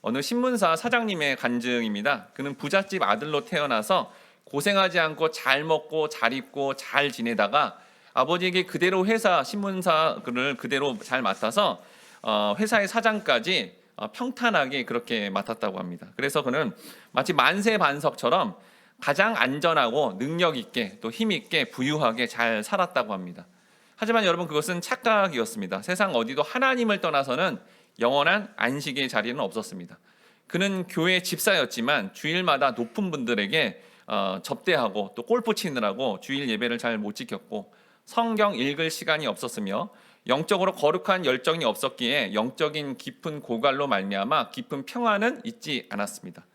어느 신문사 사장님의 간증입니다. 그는 부잣집 아들로 태어나서 고생하지 않고 잘 먹고 잘 입고 잘 지내다가 아버지에게 그대로 회사 신문사를 그대로 잘 맡아서 회사의 사장까지 평탄하게 그렇게 맡았다고 합니다. 그래서 그는 마치 만세반석처럼 가장 안전하고 능력 있게 또 힘 있게 부유하게 잘 살았다고 합니다. 하지만 여러분, 그것은 착각이었습니다. 세상 어디도 하나님을 떠나서는 영원한 안식의 자리는 없었습니다. 그는 교회 집사였지만 주일마다 높은 분들에게 접대하고 또 골프 치느라고 주일 예배를 잘 못 지켰고 성경 읽을 시간이 없었으며 영적으로 거룩한 열정이 없었기에 영적인 깊은 고갈로 말미암아 깊은 평안은 있지 않았습니다.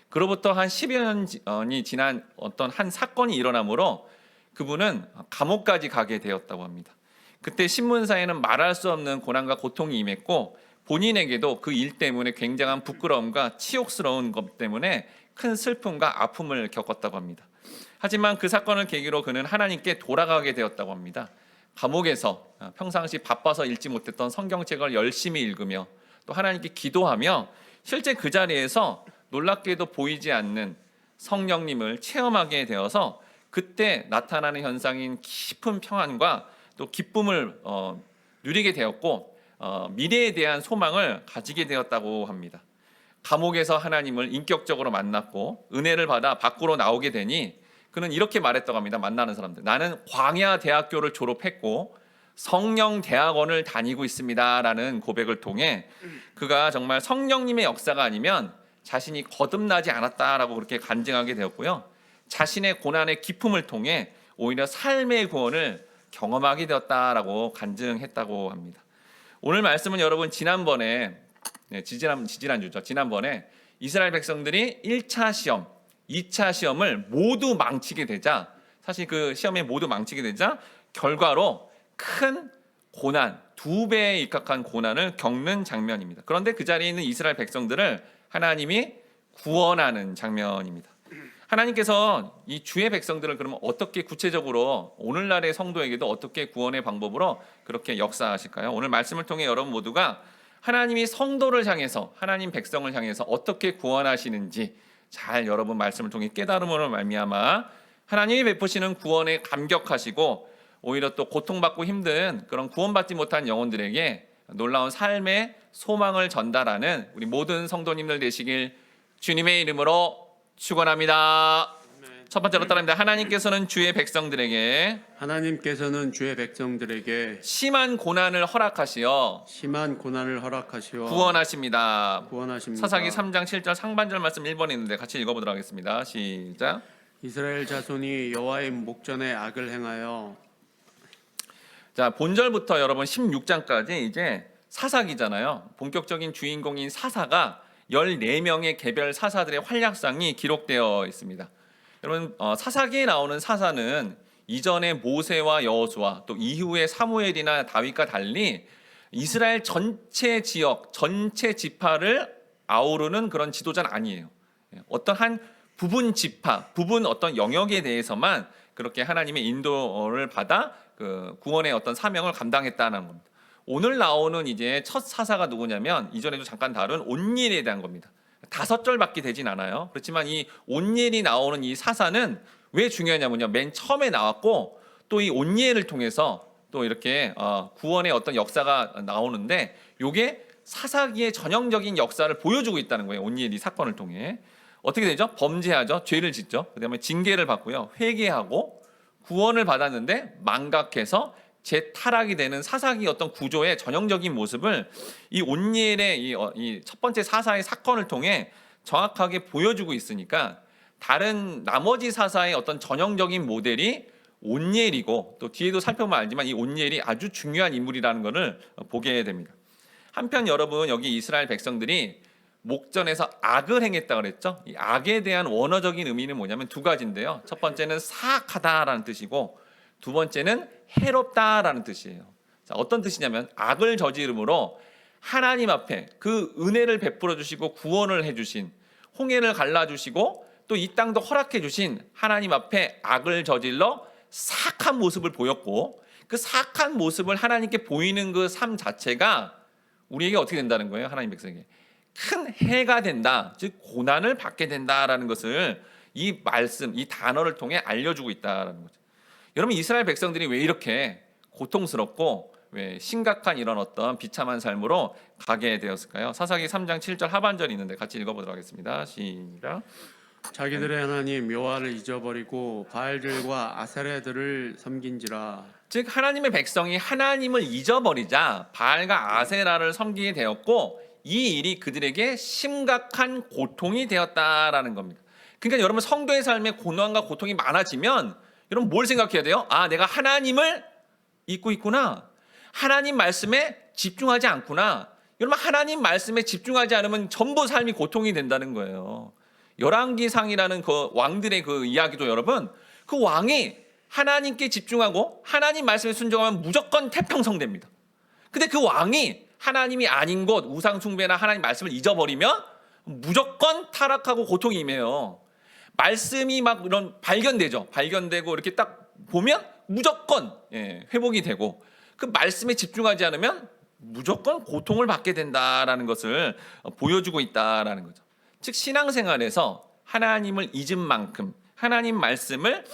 그로부터 한 10여 년이 지난 어떤 한 사건이 일어나므로 그분은 감옥까지 가게 되었다고 합니다. 그때 신문사에는 말할 수 없는 고난과 고통이 임했고 본인에게도 그 일 때문에 굉장한 부끄러움과 치욕스러운 것 때문에 큰 슬픔과 아픔을 겪었다고 합니다. 하지만 그 사건을 계기로 그는 하나님께 돌아가게 되었다고 합니다. 감옥에서 평상시 바빠서 읽지 못했던 성경책을 열심히 읽으며 또 하나님께 기도하며 실제 그 자리에서 놀랍게도 보이지 않는 성령님을 체험하게 되어서 그때 나타나는 현상인 깊은 평안과 또 기쁨을 누리게 되었고 미래에 대한 소망을 가지게 되었다고 합니다. 감옥에서 하나님을 인격적으로 만났고 은혜를 받아 밖으로 나오게 되니 그는 이렇게 말했다고 합니다. 만나는 사람들, 나는 광야 대학교를 졸업했고 성령 대학원을 다니고 있습니다 라는 고백을 통해 그가 정말 성령님의 역사가 아니면 자신이 거듭나지 않았다라고 그렇게 간증하게 되었고요, 자신의 고난의 기쁨을 통해 오히려 삶의 구원을 경험하게 되었다라고 간증했다고 합니다. 오늘 말씀은 여러분 지난번에 지지난주죠. 지난번에 이스라엘 백성들이 1차 시험, 2차 시험을 모두 망치게 되자, 사실 그 시험에 모두 망치게 되자 결과로 큰 고난, 2배에 입각한 고난을 겪는 장면입니다. 그런데 그 자리에 있는 이스라엘 백성들을 하나님이 구원하는 장면입니다. 하나님께서 이 주의 백성들을 그러면 어떻게 구체적으로 오늘날의 성도에게도 어떻게 구원의 방법으로 그렇게 역사하실까요? 오늘 말씀을 통해 여러분 모두가 하나님이 성도를 향해서, 하나님 백성을 향해서 어떻게 구원하시는지 잘 여러분 말씀을 통해 깨달음으로 말미암아 하나님이 베푸시는 구원에 감격하시고 오히려 또 고통받고 힘든 그런 구원받지 못한 영혼들에게 놀라운 삶의 소망을 전달하는 우리 모든 성도님들 되시길 주님의 이름으로 축원합니다. 첫 번째로 따라합니다. 하나님께서는 주의 백성들에게 심한 고난을 허락하시어 구원하십니다. 사사기 3장 7절 상반절 말씀 1번에 있는데 같이 읽어보도록 하겠습니다. 시작. 이스라엘 자손이 여호와의 목전에 악을 행하여. 자, 본절부터 여러분 16장까지 이제 사사기잖아요. 본격적인 주인공인 사사가 14명의 개별 사사들의 활약상이 기록되어 있습니다. 여러분, 사사기에 나오는 사사는 이전의 모세와 여호수아 또 이후의 사무엘이나 다윗과 달리 이스라엘 전체 지역, 전체 지파를 아우르는 그런 지도자는 아니에요. 어떤 한 부분 지파, 부분 어떤 영역에 대해서만 그렇게 하나님의 인도를 받아 그 구원의 어떤 사명을 감당했다는 겁니다. 오늘 나오는 이제 첫 사사가 누구냐면 이전에도 잠깐 다룬 온니엘에 대한 겁니다. 5절밖에 되진 않아요. 그렇지만 이 온니엘이 나오는 이 사사는 왜 중요하냐면요, 맨 처음에 나왔고 또 이 온니엘을 통해서 또 이렇게 구원의 어떤 역사가 나오는데 이게 사사기의 전형적인 역사를 보여주고 있다는 거예요. 온니엘이 사건을 통해 어떻게 되죠? 범죄하죠, 죄를 짓죠. 그다음에 징계를 받고요, 회개하고 구원을 받았는데 망각해서 재타락이 되는 사사기 어떤 구조의 전형적인 모습을 이 온니엘의 이 첫 번째 사사의 사건을 통해 정확하게 보여주고 있으니까 다른 나머지 사사의 어떤 전형적인 모델이 온니엘이고 또 뒤에도 살펴보면 알지만 이 온니엘이 아주 중요한 인물이라는 것을 보게 됩니다. 한편 여러분, 여기 이스라엘 백성들이 목전에서 악을 행했다고 그랬죠. 이 악에 대한 원어적인 의미는 뭐냐면 2가지인데요. 첫 번째는 사악하다라는 뜻이고 두 번째는 해롭다라는 뜻이에요. 자, 어떤 뜻이냐면 악을 저지름으로 하나님 앞에 그 은혜를 베풀어 주시고 구원을 해주신, 홍해를 갈라주시고 또 이 땅도 허락해 주신 하나님 앞에 악을 저질러 사악한 모습을 보였고 그 사악한 모습을 하나님께 보이는 그 삶 자체가 우리에게 어떻게 된다는 거예요? 하나님 백성에게 큰 해가 된다, 즉 고난을 받게 된다라는 것을 이 말씀, 이 단어를 통해 알려주고 있다라는 거죠. 여러분, 이스라엘 백성들이 왜 이렇게 고통스럽고 왜 심각한 이런 어떤 비참한 삶으로 가게 되었을까요? 사사기 3장 7절 하반절이 있는데 같이 읽어보도록 하겠습니다. 시작. 자기들의 하나님 여호와를 잊어버리고 바알들과 아세라들을 섬긴지라. 즉 하나님의 백성이 하나님을 잊어버리자 바알과 아세라를 섬기게 되었고 이 일이 그들에게 심각한 고통이 되었다라는 겁니다. 그러니까 여러분, 성도의 삶에 고난과 고통이 많아지면 여러분 뭘 생각해야 돼요? 아, 내가 하나님을 잊고 있구나. 하나님 말씀에 집중하지 않구나. 여러분, 하나님 말씀에 집중하지 않으면 전부 삶이 고통이 된다는 거예요. 열왕기상이라는 그 왕들의 그 이야기도 여러분, 그 왕이 하나님께 집중하고 하나님 말씀에 순종하면 무조건 태평성됩니다. 근데 그 왕이 하나님이 아닌 곳 우상 숭배나 하나님 말씀을 잊어버리면 무조건 타락하고 고통이 임해요. 말씀이 막 이런 발견되죠. 발견되고 이렇게 딱 보면 무조건 회복이 되고, 그 말씀에 집중하지 않으면 무조건 고통을 받게 된다라는 것을 보여주고 있다라는 거죠. 즉 신앙생활에서 하나님을 잊은 만큼, 하나님 말씀을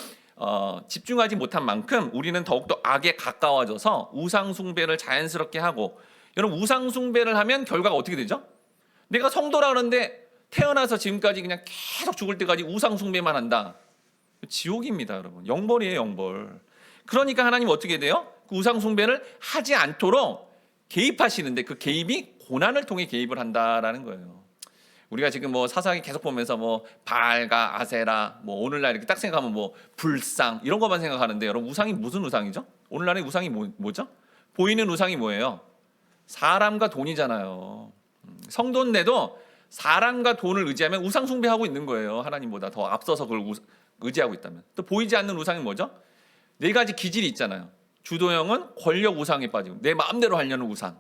집중하지 못한 만큼 우리는 더욱더 악에 가까워져서 우상 숭배를 자연스럽게 하고, 여러분 우상 숭배를 하면 결과가 어떻게 되죠? 내가 성도라 그러는데 태어나서 지금까지 그냥 계속 죽을 때까지 우상 숭배만 한다. 지옥입니다, 여러분. 영벌이에요, 영벌. 그러니까 하나님 어떻게 돼요? 그 우상 숭배를 하지 않도록 개입하시는데 그 개입이 고난을 통해 개입을 한다라는 거예요. 우리가 지금 뭐 사사기 계속 보면서 뭐 바알과 아세라, 뭐 오늘날 이렇게 딱 생각하면 뭐 불상 이런 것만 생각하는데, 여러분 우상이 무슨 우상이죠? 오늘날의 우상이 뭐죠? 보이는 우상이 뭐예요? 사람과 돈이잖아요. 성도인데도 사람과 돈을 의지하면 우상 숭배하고 있는 거예요. 하나님보다 더 앞서서 그걸 의지하고 있다면. 또 보이지 않는 우상이 뭐죠? 네 가지 기질이 있잖아요. 주도형은 권력 우상에 빠지고 내 마음대로 하려는 우상.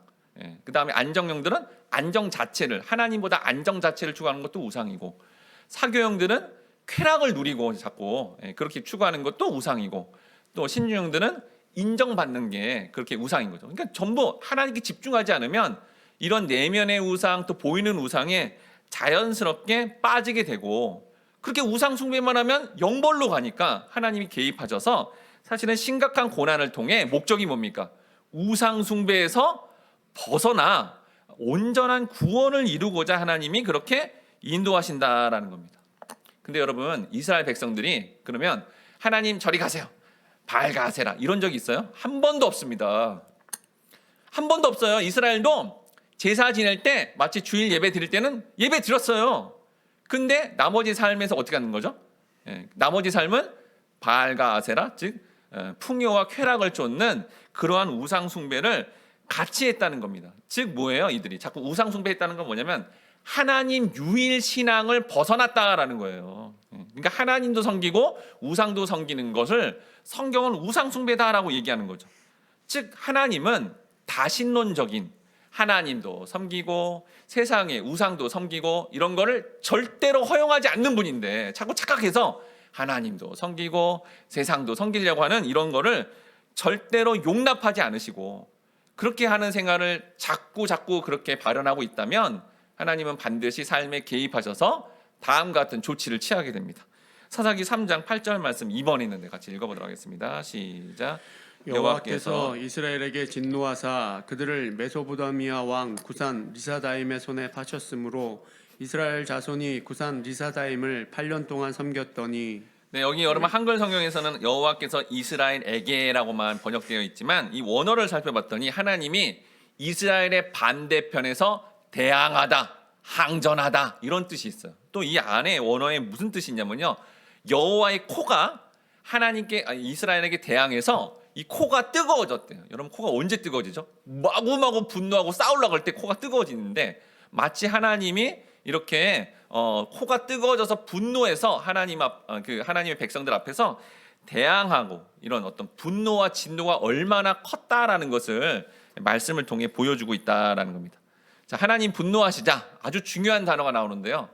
그 다음에 안정형들은 안정 자체를, 하나님보다 안정 자체를 추구하는 것도 우상이고, 사교형들은 쾌락을 누리고 자꾸 그렇게 추구하는 것도 우상이고, 또 신유형들은 인정받는 게 그렇게 우상인 거죠. 그러니까 전부 하나님께 집중하지 않으면 이런 내면의 우상, 또 보이는 우상에 자연스럽게 빠지게 되고, 그렇게 우상 숭배만 하면 영벌로 가니까 하나님이 개입하셔서 사실은 심각한 고난을 통해 목적이 뭡니까? 우상 숭배에서 벗어나 온전한 구원을 이루고자 하나님이 그렇게 인도하신다라는 겁니다. 근데 여러분, 이스라엘 백성들이 그러면 하나님 저리 가세요, 바알과 아세라 이런 적이 있어요? 한 번도 없습니다. 한 번도 없어요. 이스라엘도 제사 지낼 때 마치 주일 예배 드릴 때는 예배 드렸어요. 근데 나머지 삶에서 어떻게 하는 거죠? 나머지 삶은 바알과 아세라, 즉 풍요와 쾌락을 쫓는 그러한 우상 숭배를 같이 했다는 겁니다. 즉 뭐예요? 이들이 자꾸 우상 숭배했다는 건 뭐냐면 하나님 유일 신앙을 벗어났다라는 거예요. 그러니까 하나님도 섬기고 우상도 섬기는 것을 성경은 우상 숭배다라고 얘기하는 거죠. 즉 하나님은 다신론적인, 하나님도 섬기고 세상의 우상도 섬기고 이런 거를 절대로 허용하지 않는 분인데 자꾸 착각해서 하나님도 섬기고 세상도 섬기려고 하는 이런 거를 절대로 용납하지 않으시고, 그렇게 하는 생활을 자꾸 그렇게 발현하고 있다면 하나님은 반드시 삶에 개입하셔서 다음과 같은 조치를 취하게 됩니다. 사사기 3장 8절 말씀 2번 있는데 같이 읽어보도록 하겠습니다. 시작. 여호와께서 이스라엘에게 진노하사 그들을 메소포타미아 왕 구산 리사다임의 손에 파셨으므로 이스라엘 자손이 구산 리사다임을 8년 동안 섬겼더니. 네, 여기 여러분 한글 성경에서는 여호와께서 이스라엘에게라고만 번역되어 있지만 이 원어를 살펴봤더니 하나님이 이스라엘의 반대편에서 대항하다, 항전하다 이런 뜻이 있어요. 또 이 안에 원어에 무슨 뜻이 있냐면요, 여호와의 코가 하나님께 이스라엘에게 대항해서 이 코가 뜨거워졌대요. 여러분 코가 언제 뜨거워지죠? 마구마구 분노하고 싸우려고 할 때 코가 뜨거워지는데, 마치 하나님이 이렇게 코가 뜨거워져서 분노해서 하나님의 백성들 앞에서 대항하고 이런 어떤 분노와 진노가 얼마나 컸다라는 것을 말씀을 통해 보여주고 있다라는 겁니다. 자, 하나님 분노하시자 아주 중요한 단어가 나오는데요.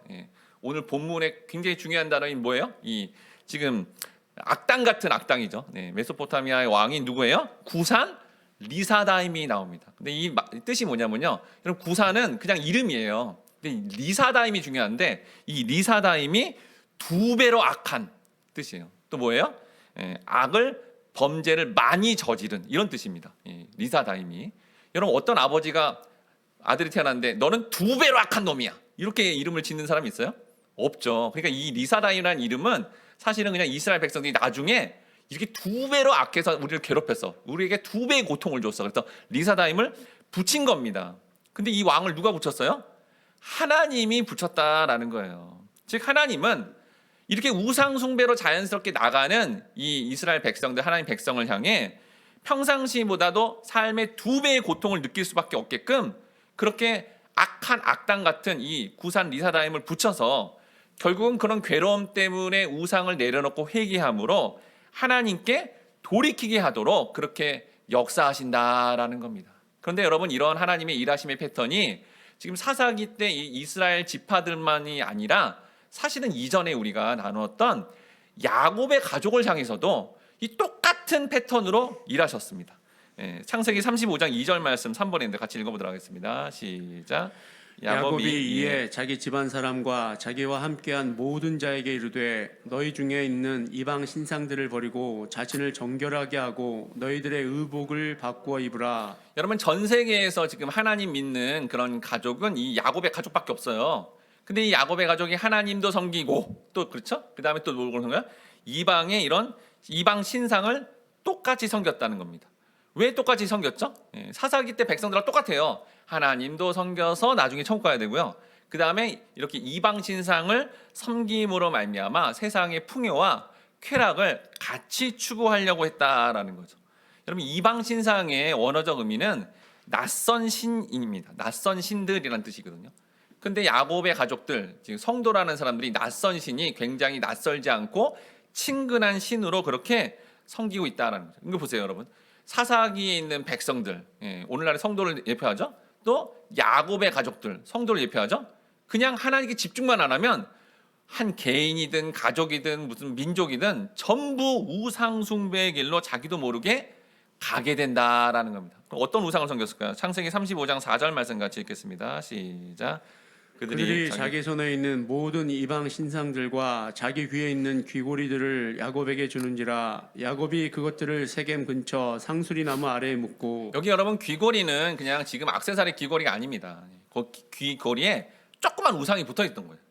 오늘 본문에 굉장히 중요한 단어인 뭐예요? 이 지금 악당 같은 악당이죠. 메소포타미아의 왕이 누구예요? 구산 리사다임이 나옵니다. 근데 이 뜻이 뭐냐면요, 여러분 구산은 그냥 이름이에요. 근데 이 리사다임이 중요한데 이 리사다임이 두 배로 악한 뜻이에요. 또 뭐예요? 악을 범죄를 많이 저지른 이런 뜻입니다. 리사다임이. 여러분 어떤 아버지가 아들이 태어났는데 너는 두 배로 악한 놈이야 이렇게 이름을 짓는 사람이 있어요? 없죠. 그러니까 이 리사다임이라는 이름은 사실은 그냥 이스라엘 백성들이 나중에 이렇게 두 배로 악해서 우리를 괴롭혔어. 우리에게 두 배의 고통을 줬어. 그래서 리사다임을 붙인 겁니다. 근데 이 왕을 누가 붙였어요? 하나님이 붙였다라는 거예요. 즉 하나님은 이렇게 우상 숭배로 자연스럽게 나가는 이 이스라엘 백성들, 하나님 백성을 향해 평상시보다도 삶의 두 배의 고통을 느낄 수밖에 없게끔 그렇게 악한 악당 같은 이 구산 리사다임을 붙여서 결국은 그런 괴로움 때문에 우상을 내려놓고 회개함으로 하나님께 돌이키게 하도록 그렇게 역사하신다라는 겁니다. 그런데 여러분 이런 하나님의 일하심의 패턴이 지금 사사기 때 이 이스라엘 지파들만이 아니라 사실은 이전에 우리가 나누었던 야곱의 가족을 향해서도 이 똑같은 패턴으로 일하셨습니다. 창세기 35장 2절 말씀 3번에 있는데 같이 읽어보도록 하겠습니다. 시작. 야곱이 이에 자기 집안 사람과 자기와 함께한 모든 자에게 이르되 너희 중에 있는 이방 신상들을 버리고 자신을 정결하게 하고 너희들의 의복을 바꾸어 입으라. 여러분 전 세계에서 지금 하나님 믿는 그런 가족은 이 야곱의 가족밖에 없어요. 근데 이 야곱의 가족이 하나님도 섬기고 또 그렇죠? 그다음에 또 뭘 그런 거야? 이방의 이런 이방 신상을 똑같이 섬겼다는 겁니다. 왜 똑같이 섬겼죠? 사사기 때 백성들과 똑같아요. 하나님도 섬겨서 나중에 천국 가야 되고요. 그 다음에 이렇게 이방 신상을 섬김으로 말미암아 세상의 풍요와 쾌락을 같이 추구하려고 했다라는 거죠. 여러분 이방 신상의 원어적 의미는 낯선 신입니다. 낯선 신들이라는 뜻이거든요. 근데 야곱의 가족들, 지금 성도라는 사람들이 낯선 신이 굉장히 낯설지 않고 친근한 신으로 그렇게 섬기고 있다라는 거죠. 이거 보세요, 여러분. 사사기에 있는 백성들, 오늘날의 성도를 예표하죠. 또 야곱의 가족들, 성도를 예표하죠. 그냥 하나님께 집중만 안 하면 한 개인이든 가족이든 무슨 민족이든 전부 우상 숭배의 길로 자기도 모르게 가게 된다라는 겁니다. 어떤 우상을 섬겼을까요? 창세기 35장 4절 말씀 같이 읽겠습니다. 시작. 그들이 자기 손에 있는 모든 이방 신상들과 자기 귀에 있는 귀고리들을 야곱에게 주는지라 야곱이 그것들을 세겜 근처 상수리 나무 아래에 묻고. 여기 여러분 귀고리는 그냥 지금 액세서리 귀고리가 아닙니다. 그 귀고리에 조그만 우상이 붙어 있던 거예요.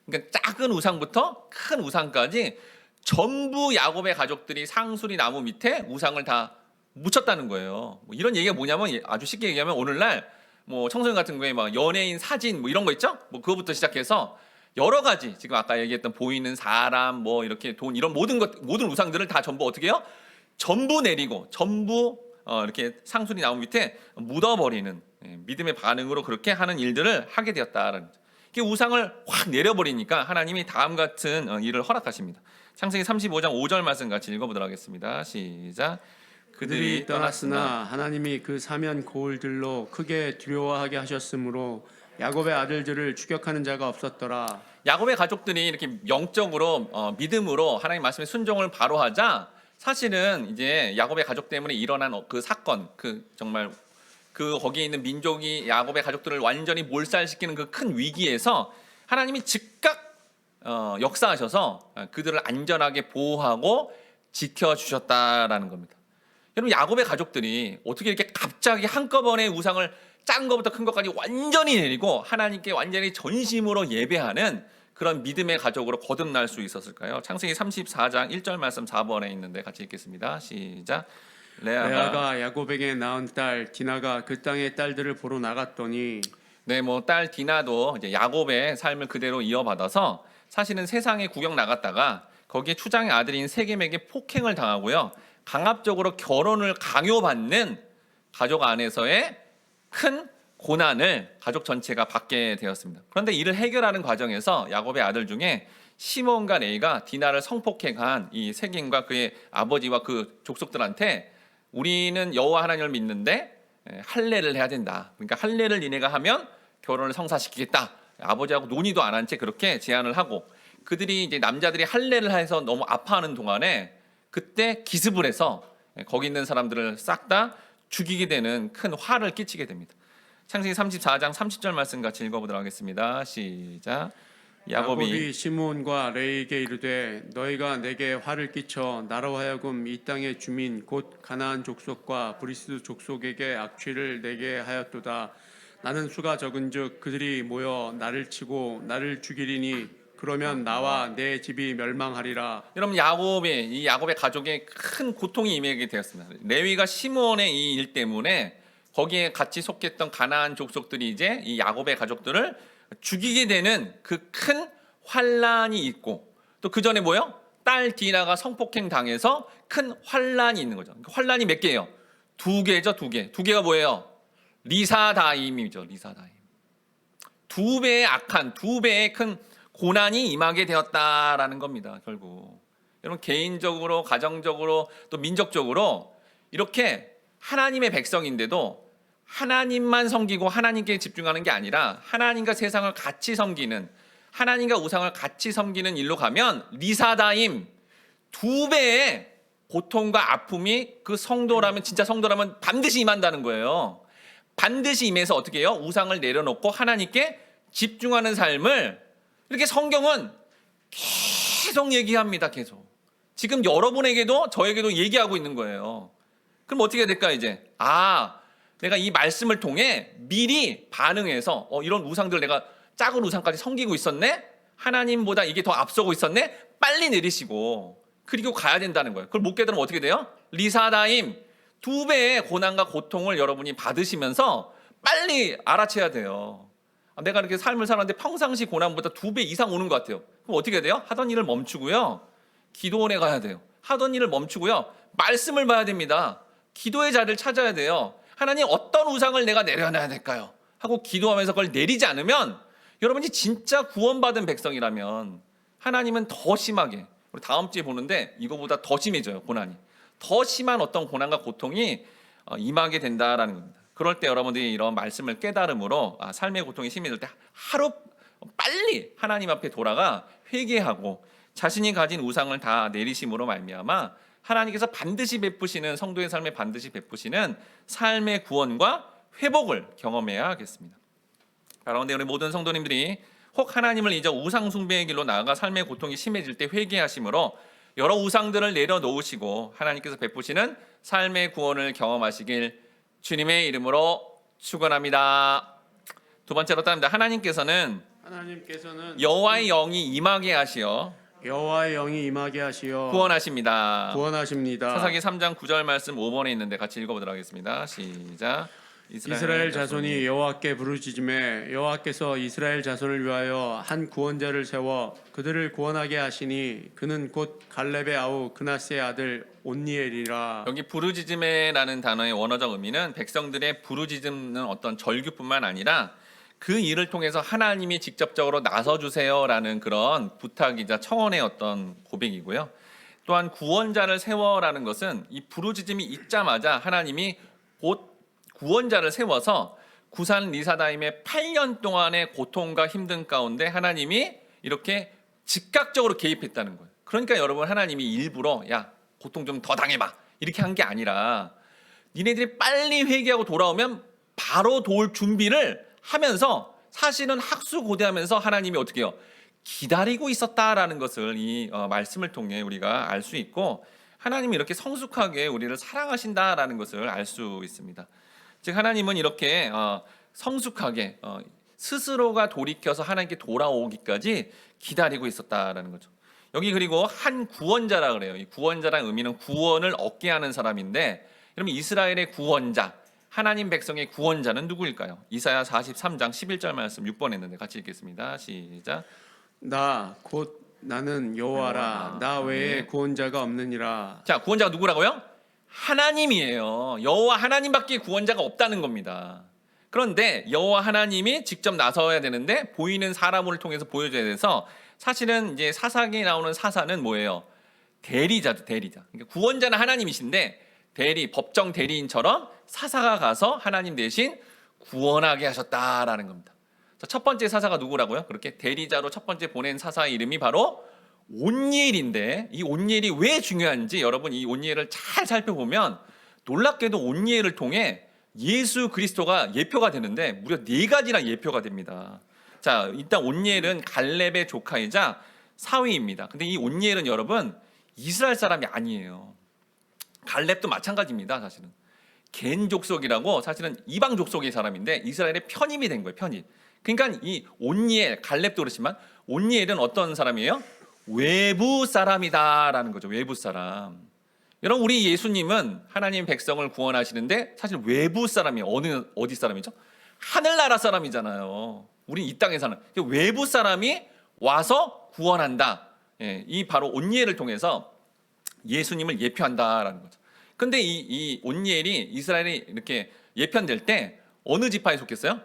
그러니까 작은 우상부터 큰 우상까지 전부 야곱의 가족들이 상수리 나무 밑에 우상을 다 묻혔다는 거예요. 뭐 이런 얘기가 뭐냐면 아주 쉽게 얘기하면 오늘날 뭐 청소년 같은 경우에 막 연예인 사진 뭐 이런 거 있죠? 뭐 그거부터 시작해서 여러 가지 지금 아까 얘기했던 보이는 사람 뭐 이렇게 돈 이런 모든 우상들을 다 전부 어떻게 해요? 전부 내리고 전부 이렇게 상수리 나무 밑에 묻어버리는 믿음의 반응으로 그렇게 하는 일들을 하게 되었다라는 거죠. 이게 우상을 확 내려버리니까 하나님이 다음 같은 일을 허락하십니다. 창세기 35장 5절 말씀 같이 읽어보도록 하겠습니다. 시작. 그들이 떠났으나 하나님이 그 사면 고을들로 크게 두려워하게 하셨으므로 야곱의 아들들을 추격하는 자가 없었더라. 야곱의 가족들이 이렇게 영적으로 믿음으로 하나님 말씀에 순종을 바로 하자 사실은 이제 야곱의 가족 때문에 일어난 그 사건 그 정말 그 거기에 있는 민족이 야곱의 가족들을 완전히 몰살시키는 그 큰 위기에서 하나님이 즉각 역사하셔서 그들을 안전하게 보호하고 지켜주셨다라는 겁니다. 여러분 야곱의 가족들이 어떻게 이렇게 갑자기 한꺼번에 우상을 작은 것부터 큰 것까지 완전히 내리고 하나님께 완전히 전심으로 예배하는 그런 믿음의 가족으로 거듭날 수 있었을까요? 창세기 34장 1절 말씀 4번에 있는데 같이 읽겠습니다. 시작. 레아가 야곱에게 낳은 딸 디나가 그 땅의 딸들을 보러 나갔더니 뭐 딸 디나도 이제 야곱의 삶을 그대로 이어받아서 사실은 세상에 구경 나갔다가 거기에 추장의 아들인 세겜에게 폭행을 당하고요. 강압적으로 결혼을 강요받는 가족 안에서의 큰 고난을 가족 전체가 받게 되었습니다. 그런데 이를 해결하는 과정에서 야곱의 아들 중에 시몬과 레이가 디나를 성폭행한 이 세겜과 그의 아버지와 그 족속들한테 우리는 여호와 하나님을 믿는데 할례를 해야 된다. 그러니까 할례를 니네가 하면 결혼을 성사시키겠다. 아버지하고 논의도 안 한 채 그렇게 제안을 하고 그들이 이제 남자들이 할례를 해서 너무 아파하는 동안에 그때 기습을 해서 거기 있는 사람들을 싹 다 죽이게 되는 큰 화를 끼치게 됩니다. 창세기 34장 30절 말씀 같이 읽어보도록 하겠습니다. 시작. 야곱이 시므온과 레이에게 이르되 너희가 내게 화를 끼쳐 나로 하여금 이 땅의 주민 곧 가나안 족속과 브리스 족속에게 악취를 내게 하였도다. 나는 수가 적은즉 그들이 모여 나를 치고 나를 죽이리니 그러면 나와 내 집이 멸망하리라. 여러분 야곱의 가족에 큰 고통이 임하게 되었습니다. 레위가 시므온의 이 일 때문에 거기에 같이 속했던 가나안 족속들이 이제 이 야곱의 가족들을 죽이게 되는 그 큰 환란이 있고 또 그 전에 뭐요? 딸 디나가 성폭행 당해서 큰 환란이 있는 거죠. 환란이 몇 개예요? 두 개죠, 두 개. 두 개가 뭐예요? 리사다임이죠, 리사다임. 두 배의 악한, 두 배의 큰 고난이 임하게 되었다라는 겁니다. 결국 여러분 개인적으로, 가정적으로, 또 민족적으로 이렇게 하나님의 백성인데도 하나님만 섬기고 하나님께 집중하는 게 아니라 하나님과 세상을 같이 섬기는, 하나님과 우상을 같이 섬기는 일로 가면 리사다임 두 배의 고통과 아픔이 그 성도라면, 진짜 성도라면 반드시 임한다는 거예요. 반드시 임해서 어떻게 해요? 우상을 내려놓고 하나님께 집중하는 삶을 이렇게 성경은 계속 얘기합니다. 계속. 지금 여러분에게도 저에게도 얘기하고 있는 거예요. 그럼 어떻게 될까 이제? 내가 이 말씀을 통해 미리 반응해서 이런 우상들 내가 작은 우상까지 섬기고 있었네? 하나님보다 이게 더 앞서고 있었네? 빨리 내리시고 그리고 가야 된다는 거예요. 그걸 못 깨달으면 어떻게 돼요? 리사다임 두 배의 고난과 고통을 여러분이 받으시면서 빨리 알아채야 돼요. 내가 이렇게 삶을 살았는데 평상시 고난보다 두 배 이상 오는 것 같아요. 그럼 어떻게 해야 돼요? 하던 일을 멈추고요. 기도원에 가야 돼요. 하던 일을 멈추고요. 말씀을 봐야 됩니다. 기도의 자리를 찾아야 돼요. 하나님 어떤 우상을 내가 내려놔야 될까요? 하고 기도하면서 그걸 내리지 않으면 여러분이 진짜 구원받은 백성이라면 하나님은 더 심하게, 우리 다음 주에 보는데 이거보다 더 심해져요. 고난이. 더 심한 어떤 고난과 고통이 임하게 된다라는 겁니다. 그럴 때 여러분들이 이런 말씀을 깨달음으로 삶의 고통이 심해질 때 하루 빨리 하나님 앞에 돌아가 회개하고 자신이 가진 우상을 다 내리심으로 말미암아 하나님께서 반드시 베푸시는, 성도의 삶에 반드시 베푸시는 삶의 구원과 회복을 경험해야 하겠습니다. 그런데 우리 모든 성도님들이 혹 하나님을 잊어 우상 숭배의 길로 나아가 삶의 고통이 심해질 때 회개하심으로 여러 우상들을 내려놓으시고 하나님께서 베푸시는 삶의 구원을 경험하시길 주님의 이름으로 축원합니다. 두 번째로 따릅니다. 하나님께서는 여호와의 영이 임하게 하시어 여호와의 영이 임하게 하시어 구원하십니다. 사사기 3장 9절 말씀 5번에 있는데 같이 읽어보도록 하겠습니다. 시작. 이스라엘 자손이 여호와께 부르짖음에 여호와께서 이스라엘 자손을 위하여 한 구원자를 세워 그들을 구원하게 하시니 그는 곧 갈렙의 아우 그나스의 아들 온니엘이라. 여기 부르짖음에라는 단어의 원어적 의미는 백성들의 부르짖는 어떤 절규뿐만 아니라 그 일을 통해서 하나님이 직접적으로 나서주세요라는 그런 부탁이자 청원의 어떤 고백이고요. 또한 구원자를 세워라는 것은 이 부르짖음이 있자마자 하나님이 곧 구원자를 세워서 구산 리사다임의 8년 동안의 고통과 힘든 가운데 하나님이 이렇게 즉각적으로 개입했다는 거예요. 그러니까 여러분 하나님이 일부러 고통 좀 더 당해봐 이렇게 한 게 아니라 니네들이 빨리 회개하고 돌아오면 바로 도울 준비를 하면서 사실은 학수고대하면서 하나님이 어떻게 해요? 기다리고 있었다라는 것을 이 말씀을 통해 우리가 알 수 있고 하나님이 이렇게 성숙하게 우리를 사랑하신다라는 것을 알 수 있습니다. 즉 하나님은 이렇게 성숙하게 스스로가 돌이켜서 하나님께 돌아오기까지 기다리고 있었다라는 거죠. 여기 그리고 한 구원자라 그래요. 이 구원자라는 의미는 구원을 얻게 하는 사람인데 여러분 이스라엘의 구원자, 하나님 백성의 구원자는 누구일까요? 이사야 43장 11절 말씀 6번에 있는데 같이 읽겠습니다. 시작. 나 곧 나는 여호와라 나 외에 구원자가 없느니라. 자, 구원자가 누구라고요? 하나님이에요. 여호와 하나님밖에 구원자가 없다는 겁니다. 그런데 여호와 하나님이 직접 나서야 되는데 보이는 사람을 통해서 보여줘야 돼서 사실은 이제 사사기에 나오는 사사는 뭐예요? 대리자죠, 대리자. 그러니까 구원자는 하나님이신데 법정 대리인처럼 사사가 가서 하나님 대신 구원하게 하셨다라는 겁니다. 자, 첫 번째 사사가 누구라고요? 그렇게 대리자로 첫 번째 보낸 사사의 이름이 바로 온니엘인데 이 온니엘이 왜 중요한지 여러분 이 온니엘을 잘 살펴보면 놀랍게도 온니엘을 통해 예수 그리스도가 예표가 되는데 무려 4가지나 예표가 됩니다. 자, 일단 온니엘은 갈렙의 조카이자 사위입니다. 근데 이 온니엘은 여러분 이스라엘 사람이 아니에요. 갈렙도 마찬가지입니다. 사실은 겐 족속이라고 사실은 이방 족속의 사람인데 이스라엘의 편입이 된 거예요. 편입. 그러니까 이 온니엘, 갈렙도 그렇지만 온니엘은 어떤 사람이에요? 외부 사람이다라는 거죠. 외부 사람. 여러분 우리 예수님은 하나님 백성을 구원하시는데 사실 외부 사람이 어디 사람이죠? 하늘나라 사람이잖아요. 우리 이 땅에 사는 외부 사람이 와서 구원한다. 예, 이 바로 온니엘을 통해서 예수님을 예표한다라는 거죠. 근데 이 온니엘이 이스라엘이 이렇게 예편될 때 어느 지파에 속했어요?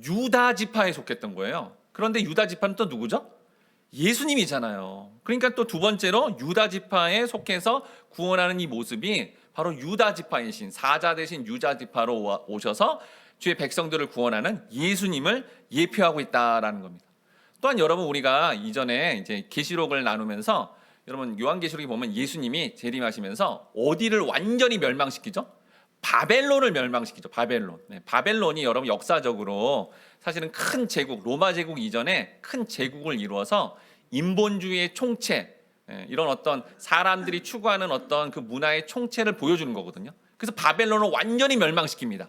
유다 지파에 속했던 거예요. 그런데 유다 지파는 또 누구죠? 예수님이잖아요. 그러니까 또 두 번째로 유다 지파에 속해서 구원하는 이 모습이 바로 유다 지파이신 사자 대신 유다 지파로 오셔서 주의 백성들을 구원하는 예수님을 예표하고 있다라는 겁니다. 또한 여러분 우리가 이전에 이제 계시록을 나누면서 여러분 요한계시록에 보면 예수님이 재림하시면서 어디를 완전히 멸망시키죠? 바벨론을 멸망시키죠. 바벨론. 네, 바벨론이 여러분 역사적으로 사실은 큰 제국, 로마 제국 이전에 큰 제국을 이루어서 인본주의의 총체, 이런 어떤 사람들이 추구하는 어떤 그 문화의 총체를 보여주는 거거든요. 그래서 바벨론을 완전히 멸망시킵니다.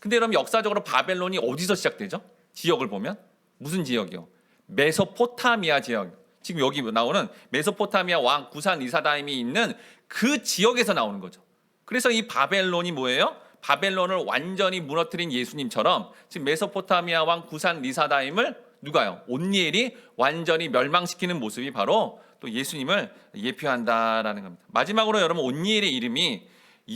근데 여러분 역사적으로 바벨론이 어디서 시작되죠? 지역을 보면 무슨 지역이요? 메소포타미아 지역. 지금 여기 나오는 메소포타미아 왕 구산 리사다임이 있는 그 지역에서 나오는 거죠. 그래서 이 바벨론이 뭐예요? 바벨론을 완전히 무너뜨린 예수님처럼 지금 메소포타미아 왕 구산 리사다임을 누가요? 온니엘이 완전히 멸망시키는 모습이 바로 또 예수님을 예표한다라는 겁니다. 마지막으로 여러분 온니엘의 이름이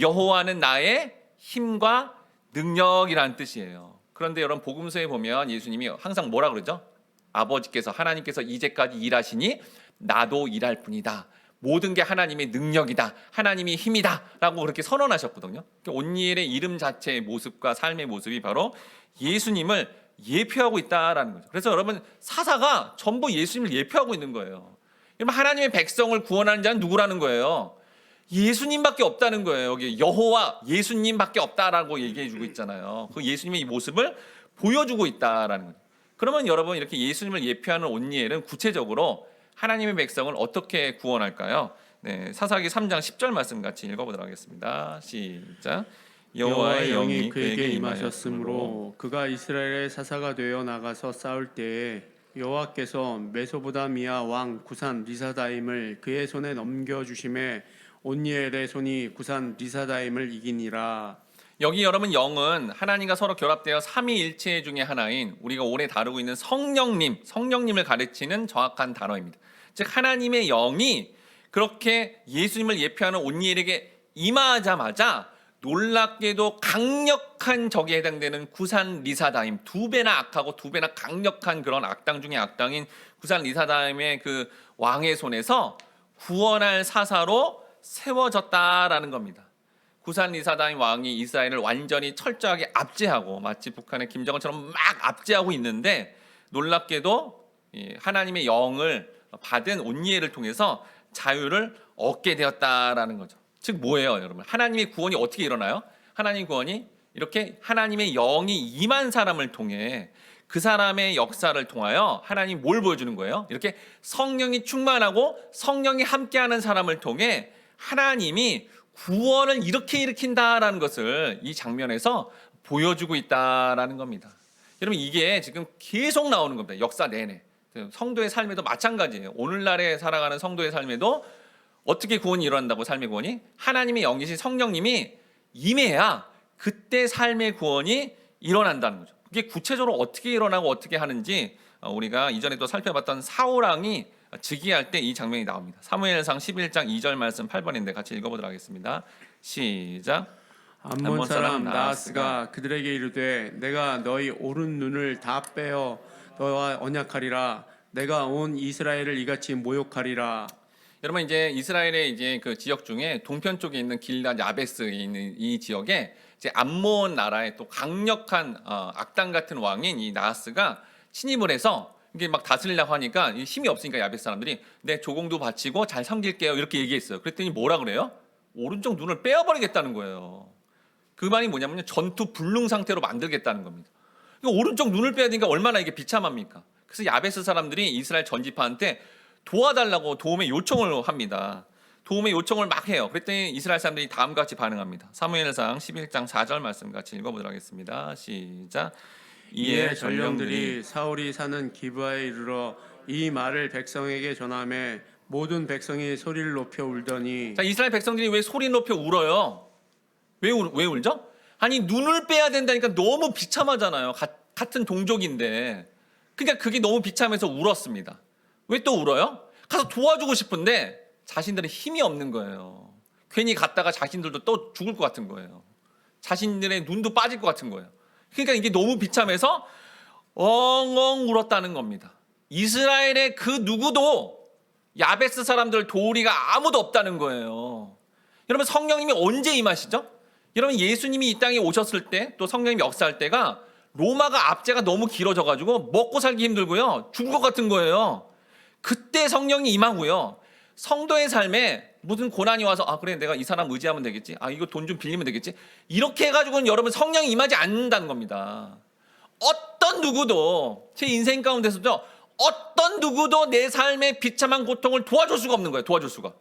여호와는 나의 힘과 능력이라는 뜻이에요. 그런데 여러분 복음서에 보면 예수님이 항상 뭐라 그러죠? 아버지께서 하나님께서 이제까지 일하시니 나도 일할 뿐이다. 모든 게 하나님의 능력이다. 하나님이 힘이다. 라고 그렇게 선언하셨거든요. 온니엘의 이름 자체의 모습과 삶의 모습이 바로 예수님을 예표하고 있다라는 거죠. 그래서 여러분 사사가 전부 예수님을 예표하고 있는 거예요. 여러분 하나님의 백성을 구원하는 자는 누구라는 거예요? 예수님밖에 없다는 거예요. 여기 여호와 예수님밖에 없다라고 얘기해 주고 있잖아요. 그 예수님의 이 모습을 보여주고 있다라는 거죠. 그러면 여러분 이렇게 예수님을 예표하는 온니엘은 구체적으로 하나님의 백성을 어떻게 구원할까요? 네, 사사기 3장 10절 말씀 같이 읽어보도록 하겠습니다. 시작. 여호와의 영이 그에게 임하셨으므로 그가 이스라엘의 사사가 되어 나가서 싸울 때에 여호와께서 메소포타미아 왕 구산 리사다임을 그의 손에 넘겨주심에 온니엘의 손이 구산 리사다임을 이기니라. 여기 여러분 영은 하나님과 서로 결합되어 삼위일체 중에 하나인 우리가 오래 다루고 있는 성령님을 가르치는 정확한 단어입니다. 즉 하나님의 영이 그렇게 예수님을 예표하는 온니엘에게 임하자마자 놀랍게도 강력한 적에 해당되는 구산 리사다임, 2배나 악하고 2배나 강력한 그런 악당 중에 악당인 구산 리사다임의 그 왕의 손에서 구원할 사사로 세워졌다라는 겁니다. 구산 리사다임 왕이 이스라엘을 완전히 철저하게 압제하고 마치 북한의 김정은처럼 막 압제하고 있는데 놀랍게도 하나님의 영을 받은 온니엘을 통해서 자유를 얻게 되었다라는 거죠. 즉 뭐예요, 여러분? 하나님의 구원이 어떻게 일어나요? 하나님 구원이 이렇게 하나님의 영이 임한 사람을 통해 그 사람의 역사를 통하여 하나님 뭘 보여주는 거예요? 이렇게 성령이 충만하고 성령이 함께하는 사람을 통해 하나님이 구원을 이렇게 일으킨다라는 것을 이 장면에서 보여주고 있다라는 겁니다. 여러분 이게 지금 계속 나오는 겁니다. 역사 내내. 성도의 삶에도 마찬가지예요. 오늘날에 살아가는 성도의 삶에도 어떻게 구원이 일어난다고 삶의 구원이? 하나님의 영이신 성령님이 임해야 그때 삶의 구원이 일어난다는 거죠. 그게 구체적으로 어떻게 일어나고 어떻게 하는지 우리가 이전에도 살펴봤던 사울왕이 즉위할 때 이 장면이 나옵니다. 사무엘상 11장 2절 말씀 8번인데 같이 읽어보도록 하겠습니다. 시작. 암몬 사람 나하스가 그들에게 이르되 내가 너희 오른 눈을 다 빼어 너와 언약하리라. 내가 온 이스라엘을 이같이 모욕하리라. 여러분 이제 이스라엘의 이제 그 지역 중에 동편 쪽에 있는 길앗 야베스에 있는 이 지역에 이제 암몬 나라의 또 강력한 악당 같은 왕인 이 나하스가 침입을 해서 이게 막 다스리려고 하니까 힘이 없으니까 야베스 사람들이 내 조공도 바치고 잘 섬길게요 이렇게 얘기했어요. 그랬더니 뭐라 그래요? 오른쪽 눈을 빼어버리겠다는 거예요. 그 말이 뭐냐면요, 전투 불능 상태로 만들겠다는 겁니다. 그러니까 오른쪽 눈을 빼야 되니까 얼마나 이게 비참합니까? 그래서 야베스 사람들이 이스라엘 전지파한테 도와달라고 도움의 요청을 합니다. 도움의 요청을 막 해요. 그랬더니 이스라엘 사람들이 다음과 같이 반응합니다. 사무엘상 11장 4절 말씀 같이 읽어보도록 하겠습니다. 시작. 이에 전령들이 사울이 사는 기브아에 이르러 이 말을 백성에게 전하매 모든 백성이 소리를 높여 울더니. 자, 이스라엘 백성들이 왜 소리 높여 울어요? 왜 울죠? 아니, 눈을 빼야 된다니까 너무 비참하잖아요. 같은 동족인데. 그러니까 그게 너무 비참해서 울었습니다. 왜 또 울어요? 가서 도와주고 싶은데 자신들은 힘이 없는 거예요. 괜히 갔다가 자신들도 또 죽을 것 같은 거예요. 자신들의 눈도 빠질 것 같은 거예요. 그러니까 이게 너무 비참해서 엉엉 울었다는 겁니다. 이스라엘의 그 누구도 야베스 사람들 도우리가 아무도 없다는 거예요. 여러분, 성령님이 언제 임하시죠? 여러분, 예수님이 이 땅에 오셨을 때, 또 성령님이 역사할 때가 로마가 압제가 너무 길어져가지고 먹고 살기 힘들고요, 죽을 것 같은 거예요. 그때 성령이 임하고요, 성도의 삶에 무슨 고난이 와서 그래, 내가 이 사람 의지하면 되겠지, 이거 돈 좀 빌리면 되겠지, 이렇게 해가지고는 여러분 성령이 임하지 않는다는 겁니다. 어떤 누구도 제 인생 가운데서도 어떤 누구도 내 삶의 비참한 고통을 도와줄 수가 없는 거예요. 도와줄 수가.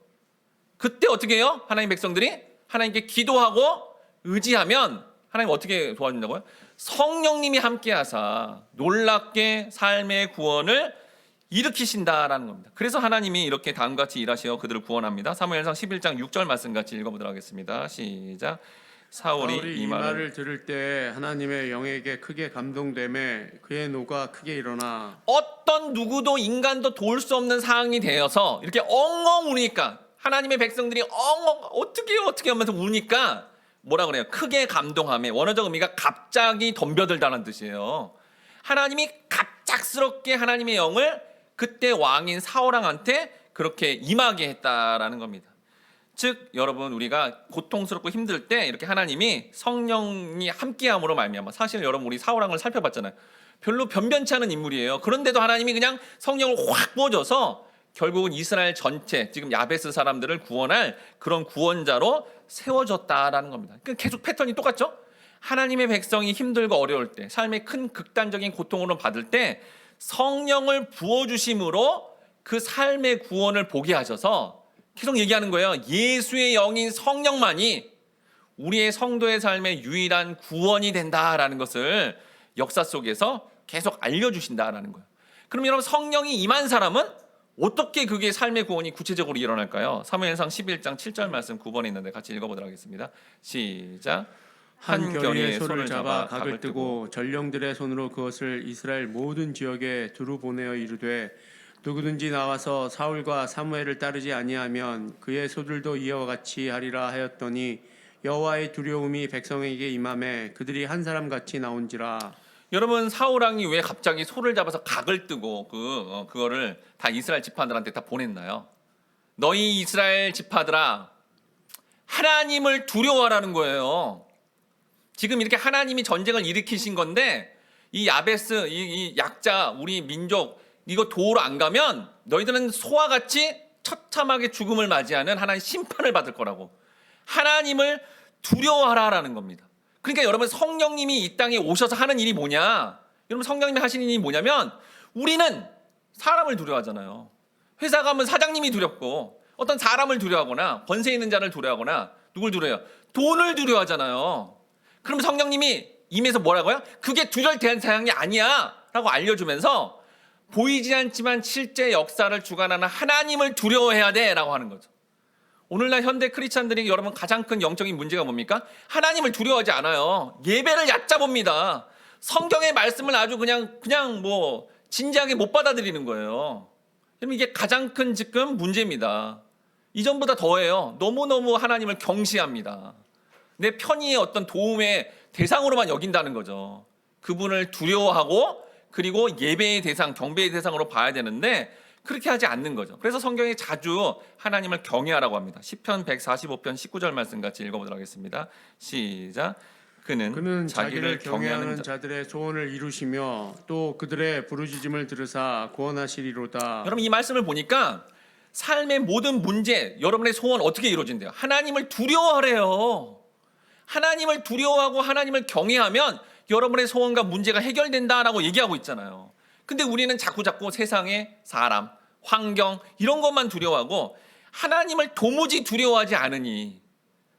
그때 어떻게 해요? 하나님 백성들이 하나님께 기도하고 의지하면 하나님 어떻게 도와준다고요? 성령님이 함께하사 놀랍게 삶의 구원을 일으키신다라는 겁니다. 그래서 하나님이 이렇게 다음과 같이 일하시어 그들을 구원합니다. 사무엘상 11장 6절 말씀 같이 읽어보도록 하겠습니다. 시작. 사울이 이 말을 들을 때 하나님의 영에게 크게 감동되매 그의 노가 크게 일어나. 어떤 누구도 인간도 도울 수 없는 상황이 되어서 이렇게 엉엉 우니까, 하나님의 백성들이 엉엉 어떻게 하면서 우니까 뭐라 그래요? 크게 감동함에, 원어적 의미가 갑자기 덤벼들다는 뜻이에요. 하나님이 갑작스럽게 하나님의 영을 그때 왕인 사울왕한테 그렇게 임하게 했다라는 겁니다. 즉 여러분, 우리가 고통스럽고 힘들 때 이렇게 하나님이 성령이 함께함으로 말미암아, 사실 여러분 우리 사울왕을 살펴봤잖아요. 별로 변변치 않은 인물이에요. 그런데도 하나님이 그냥 성령을 확 부어줘서 결국은 이스라엘 전체, 지금 야베스 사람들을 구원할 그런 구원자로 세워졌다라는 겁니다. 그러니까 계속 패턴이 똑같죠? 하나님의 백성이 힘들고 어려울 때, 삶의 큰 극단적인 고통으로 받을 때 성령을 부어주심으로 그 삶의 구원을 보게 하셔서 계속 얘기하는 거예요. 예수의 영인 성령만이 우리의 성도의 삶의 유일한 구원이 된다라는 것을 역사 속에서 계속 알려주신다라는 거예요. 그럼 여러분, 성령이 임한 사람은 어떻게 그게 삶의 구원이 구체적으로 일어날까요? 사무엘상 11장 7절 말씀 9번에 있는데 같이 읽어보도록 하겠습니다. 시작. 한 결의의 소를 잡아 각을 뜨고 전령들의 손으로 그것을 이스라엘 모든 지역에 두루 보내어 이르되 누구든지 나와서 사울과 사무엘을 따르지 아니하면 그의 소들도 이와 같이 하리라 하였더니 여호와의 두려움이 백성에게 임하매 그들이 한 사람 같이 나온지라. 여러분, 사울왕이 왜 갑자기 소를 잡아서 각을 뜨고 그거를 다 이스라엘 지파들한테 다 보냈나요? 너희 이스라엘 지파들아, 하나님을 두려워하라는 거예요. 지금 이렇게 하나님이 전쟁을 일으키신 건데 이 야베스, 이 약자, 우리 민족 이거 도우러 안 가면 너희들은 소와 같이 처참하게 죽음을 맞이하는 하나님의 심판을 받을 거라고. 하나님을 두려워하라라는 겁니다. 그러니까 여러분, 성령님이 이 땅에 오셔서 하는 일이 뭐냐? 여러분, 성령님이 하시는 일이 뭐냐면, 우리는 사람을 두려워하잖아요. 회사 가면 사장님이 두렵고, 어떤 사람을 두려워하거나 권세 있는 자를 두려워하거나, 누굴 두려워해요? 돈을 두려워하잖아요. 그럼 성령님이 임해서 뭐라고요? 그게 두려울 대상이 아니야 라고 알려주면서 보이지 않지만 실제 역사를 주관하는 하나님을 두려워해야 돼 라고 하는 거죠. 오늘날 현대 크리스찬들이 여러분 가장 큰 영적인 문제가 뭡니까? 하나님을 두려워하지 않아요. 예배를 얕잡습니다. 성경의 말씀을 아주 그냥 뭐 진지하게 못 받아들이는 거예요. 그럼 이게 가장 큰 지금 문제입니다. 이전보다 더해요. 너무너무 하나님을 경시합니다. 내 편의의 어떤 도움의 대상으로만 여긴다는 거죠. 그분을 두려워하고 그리고 예배의 대상, 경배의 대상으로 봐야 되는데 그렇게 하지 않는 거죠. 그래서 성경에 자주 하나님을 경외하라고 합니다. 시편 145편 19절 말씀 같이 읽어보도록 하겠습니다. 시작. 그는 자기를 경외하는 자들의 소원을 이루시며 또 그들의 부르짖음을 들으사 구원하시리로다. 여러분, 이 말씀을 보니까 삶의 모든 문제, 여러분의 소원 어떻게 이루어진대요? 하나님을 두려워하래요. 하나님을 두려워하고 하나님을 경외하면 여러분의 소원과 문제가 해결된다라고 얘기하고 있잖아요. 근데 우리는 자꾸 세상의 사람, 환경 이런 것만 두려워하고 하나님을 도무지 두려워하지 않으니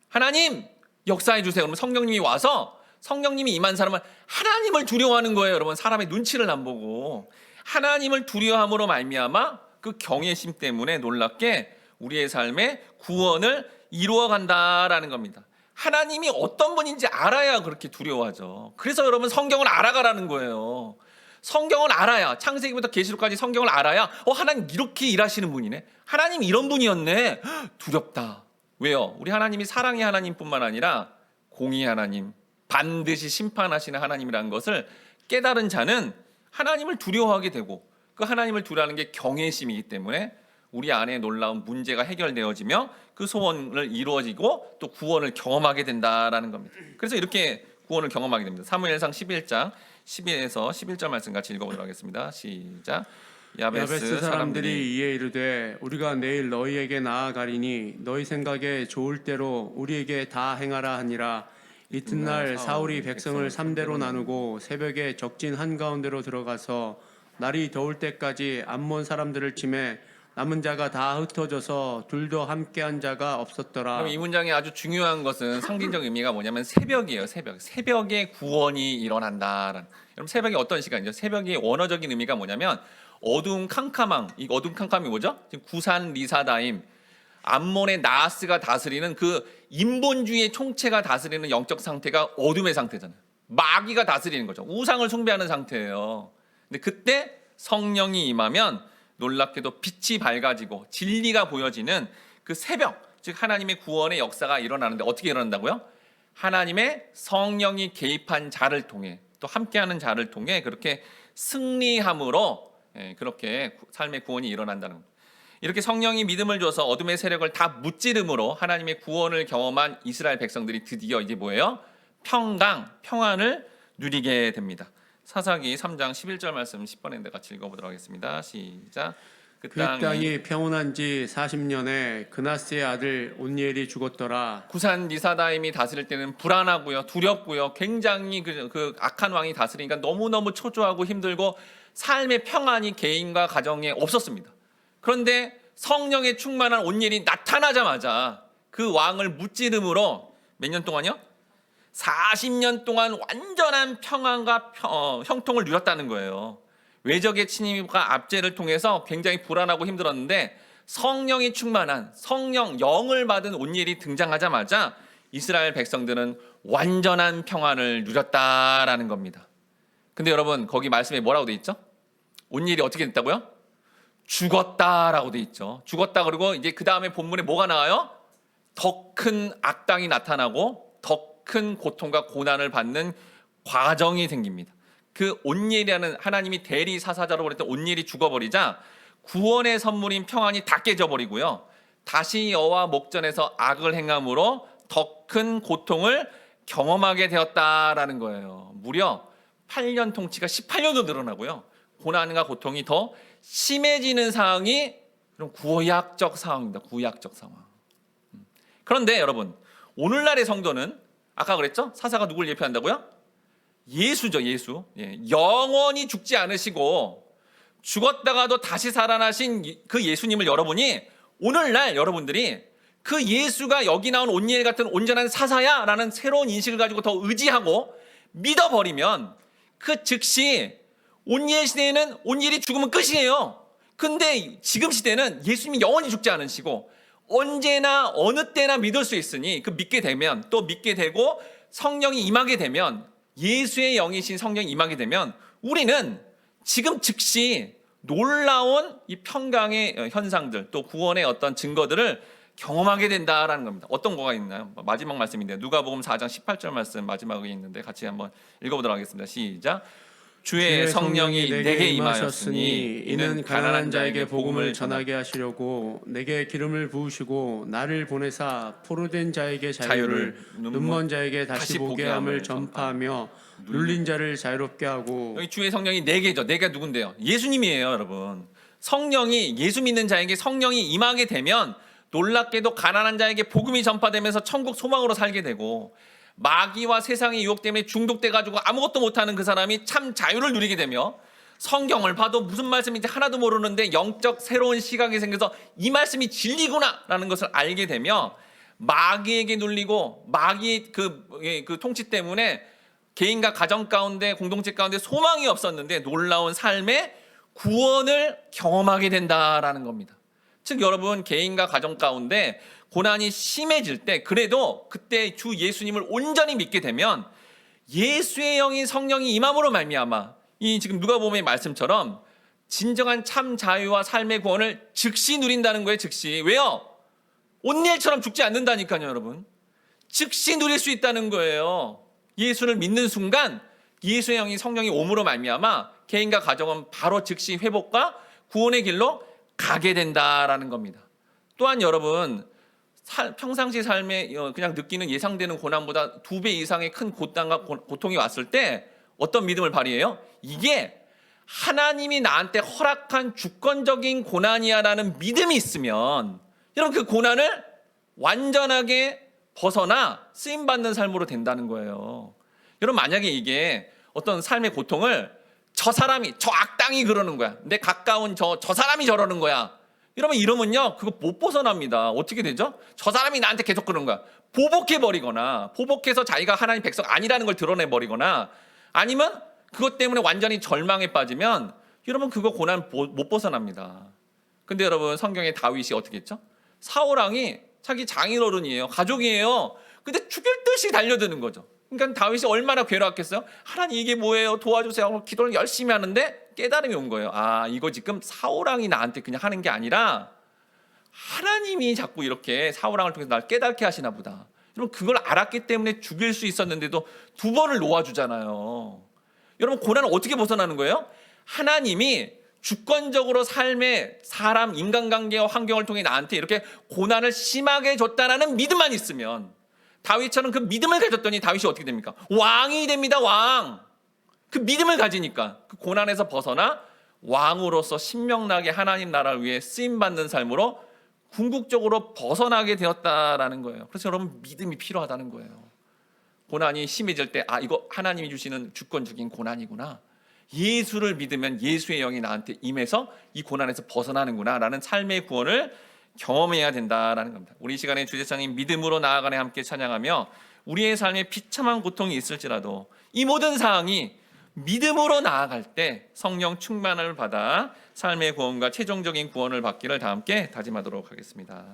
하나님 역사해 주세요. 그러면 성령님이 와서 성령님이 임한 사람은 하나님을 두려워하는 거예요. 여러분 사람의 눈치를 안 보고 하나님을 두려워함으로 말미암아 그 경외심 때문에 놀랍게 우리의 삶에 구원을 이루어 간다라는 겁니다. 하나님이 어떤 분인지 알아야 그렇게 두려워하죠. 그래서 여러분 성경을 알아가라는 거예요. 성경을 알아야 창세기부터 계시록까지 성경을 알아야 하나님 이렇게 일하시는 분이네. 하나님 이런 분이었네. 두렵다. 왜요? 우리 하나님이 사랑의 하나님뿐만 아니라 공의의 하나님, 반드시 심판하시는 하나님이라는 것을 깨달은 자는 하나님을 두려워하게 되고 그 하나님을 두려워하는 게 경외심이기 때문에 우리 안에 놀라운 문제가 해결되어지며 그 소원을 이루어지고 또 구원을 경험하게 된다라는 겁니다. 그래서 이렇게 구원을 경험하게 됩니다. 사무엘상 11장 12에서 11절 말씀 같이 읽어보도록 하겠습니다. 시작. 야베스 사람들이 이에 이르되 우리가 내일 너희에게 나아가리니 너희 생각에 좋을 대로 우리에게 다 행하라 하니라. 이튿날 사울이 백성을 3대로 나누고 새벽에 적진 한가운데로 들어가서 날이 더울 때까지 암몬 사람들을 치매 남은 자가 다 흩어져서 둘도 함께한 자가 없었더라. 그럼 이 문장의 아주 중요한 것은 상징적 의미가 뭐냐면 새벽이에요. 새벽에 구원이 일어난다라는. 여러분 새벽이 어떤 시간이죠? 새벽의 원어적인 의미가 뭐냐면 어두운 캄캄함. 이 어두운 캄캄이 뭐죠? 지금 구산 리사다임 암몬의 나하스가 다스리는 그 인본주의의 총체가 다스리는 영적 상태가 어둠의 상태잖아요. 마귀가 다스리는 거죠. 우상을 숭배하는 상태예요. 근데 그때 성령이 임하면 놀랍게도 빛이 밝아지고 진리가 보여지는 그 새벽, 즉 하나님의 구원의 역사가 일어나는데 어떻게 일어난다고요? 하나님의 성령이 개입한 자를 통해 또 함께하는 자를 통해 그렇게 승리함으로 그렇게 삶의 구원이 일어난다는 겁니다. 이렇게 성령이 믿음을 줘서 어둠의 세력을 다 무찌름으로 하나님의 구원을 경험한 이스라엘 백성들이 드디어 이제 뭐예요? 평안을 누리게 됩니다. 사사기 3장 11절 말씀 10번인데 같이 읽어보도록 하겠습니다. 시작. 그 땅이 평온한 지 40년에 그나스의 아들 온니엘이 죽었더라. 구산 리사다임이 다스릴 때는 불안하고요, 두렵고요, 굉장히 그 악한 왕이 다스리니까 너무너무 초조하고 힘들고 삶의 평안이 개인과 가정에 없었습니다. 그런데 성령의 충만한 온니엘이 나타나자마자 그 왕을 무찌름으로 몇 년 동안요? 40년 동안 완전한 평안과 형통을 누렸다는 거예요. 외적의 침입과 압제를 통해서 굉장히 불안하고 힘들었는데 성령이 충만한 성령 영을 받은 온니엘이 등장하자마자 이스라엘 백성들은 완전한 평안을 누렸다라는 겁니다. 근데 여러분 거기 말씀에 뭐라고 돼 있죠? 온니엘이 어떻게 됐다고요? 죽었다라고 돼 있죠. 죽었다. 그리고 이제 그 다음에 본문에 뭐가 나와요? 더 큰 악당이 나타나고 더 큰 고통과 고난을 받는 과정이 생깁니다. 그 온니엘이라는 하나님이 대리 사사자로 보냈던 온니엘이 죽어버리자 구원의 선물인 평안이 다 깨져버리고요. 다시 여호와 목전에서 악을 행함으로 더 큰 고통을 경험하게 되었다라는 거예요. 무려 8년 통치가 18년도 늘어나고요. 고난과 고통이 더 심해지는 상황이 그런 구약적 상황입니다. 구약적 상황. 그런데 여러분 오늘날의 성도는 아까 그랬죠? 사사가 누굴 예표한다고요? 예수죠. 예수. 영원히 죽지 않으시고 죽었다가도 다시 살아나신 그 예수님을 여러분이 오늘날 여러분들이 그 예수가 여기 나온 온니엘 같은 온전한 사사야 라는 새로운 인식을 가지고 더 의지하고 믿어버리면 그 즉시 온니엘 시대에는 온니엘이 죽으면 끝이에요. 근데 지금 시대는 예수님이 영원히 죽지 않으시고 언제나 어느 때나 믿을 수 있으니 그 믿게 되면 또 믿게 되고 성령이 임하게 되면 예수의 영이신 성령이 임하게 되면 우리는 지금 즉시 놀라운 이 평강의 현상들 또 구원의 어떤 증거들을 경험하게 된다라는 겁니다. 어떤 거가 있나요? 마지막 말씀인데 누가복음 4장 18절 말씀 마지막에 있는데 같이 한번 읽어보도록 하겠습니다. 시작. 주의 성령이 내게 임하셨으니 이는 가난한 자에게 복음을 전하게 하시려고 내게 기름을 부으시고 나를 보내사 포로된 자에게 자유를 눈먼 자에게 다시 보게 함을 전파하며 눌린 자를 자유롭게 하고. 여기 주의 성령이 네 개죠. 네 개가 누군데요? 예수님이에요, 여러분. 성령이 예수 믿는 자에게 성령이 임하게 되면 놀랍게도 가난한 자에게 복음이 전파되면서 천국 소망으로 살게 되고 마귀와 세상의 유혹 때문에 중독돼 가지고 아무것도 못하는 그 사람이 참 자유를 누리게 되며 성경을 봐도 무슨 말씀인지 하나도 모르는데 영적 새로운 시각이 생겨서 이 말씀이 진리구나라는 것을 알게 되며 마귀에게 눌리고 마귀의 그 통치 때문에 개인과 가정 가운데 공동체 가운데 소망이 없었는데 놀라운 삶의 구원을 경험하게 된다라는 겁니다. 즉 여러분 개인과 가정 가운데 고난이 심해질 때 그래도 그때 주 예수님을 온전히 믿게 되면 예수의 영이 성령이 임함으로 말미암아 이 지금 누가복음의 말씀처럼 진정한 참 자유와 삶의 구원을 즉시 누린다는 거예요. 즉시. 왜요? 온일처럼 죽지 않는다니까요, 여러분. 즉시 누릴 수 있다는 거예요. 예수를 믿는 순간 예수의 영이 성령이 옴으로 말미암아 개인과 가정은 바로 즉시 회복과 구원의 길로 가게 된다라는 겁니다. 또한 여러분 평상시 삶에 그냥 느끼는 예상되는 고난보다 2배 이상의 큰 고통과 고통이 왔을 때 어떤 믿음을 발휘해요? 이게 하나님이 나한테 허락한 주권적인 고난이야라는 믿음이 있으면 여러분 그 고난을 완전하게 벗어나 쓰임받는 삶으로 된다는 거예요. 여러분 만약에 이게 어떤 삶의 고통을 저 사람이 저 악당이 그러는 거야. 내 가까운 저 사람이 저러는 거야. 이러면요 그거 못 벗어납니다. 어떻게 되죠? 저 사람이 나한테 계속 그러는 거야. 보복해버리거나 보복해서 자기가 하나님 백성 아니라는 걸 드러내버리거나 아니면 그것 때문에 완전히 절망에 빠지면 여러분 그거 고난 못 벗어납니다. 근데 여러분 성경에 다윗이 어떻게 했죠? 사울왕이 자기 장인어른이에요. 가족이에요. 근데 죽일 듯이 달려드는 거죠. 그러니까 다윗이 얼마나 괴로웠겠어요? 하나님 이게 뭐예요? 도와주세요. 기도를 열심히 하는데 깨달음이 온 거예요. 아 이거 지금 사울왕이 나한테 그냥 하는 게 아니라 하나님이 자꾸 이렇게 사울왕을 통해서 날 깨닫게 하시나 보다. 여러분 그걸 알았기 때문에 죽일 수 있었는데도 2번을 놓아주잖아요. 여러분 고난은 어떻게 벗어나는 거예요? 하나님이 주권적으로 삶의 사람 인간관계와 환경을 통해 나한테 이렇게 고난을 심하게 줬다라는 믿음만 있으면 다윗처럼 그 믿음을 가졌더니 다윗이 어떻게 됩니까? 왕이 됩니다. 왕. 그 믿음을 가지니까 그 고난에서 벗어나 왕으로서 신명나게 하나님 나라를 위해 쓰임받는 삶으로 궁극적으로 벗어나게 되었다라는 거예요. 그래서 여러분 믿음이 필요하다는 거예요. 고난이 심해질 때 아 이거 하나님이 주시는 주권적인 고난이구나. 예수를 믿으면 예수의 영이 나한테 임해서 이 고난에서 벗어나는구나 라는 삶의 구원을 경험해야 된다라는 겁니다. 우리 시간에 주제사님 믿음으로 나아가네 함께 찬양하며 우리의 삶에 비참한 고통이 있을지라도 이 모든 사항이 믿음으로 나아갈 때 성령 충만을 받아 삶의 구원과 최종적인 구원을 받기를 다 함께 다짐하도록 하겠습니다.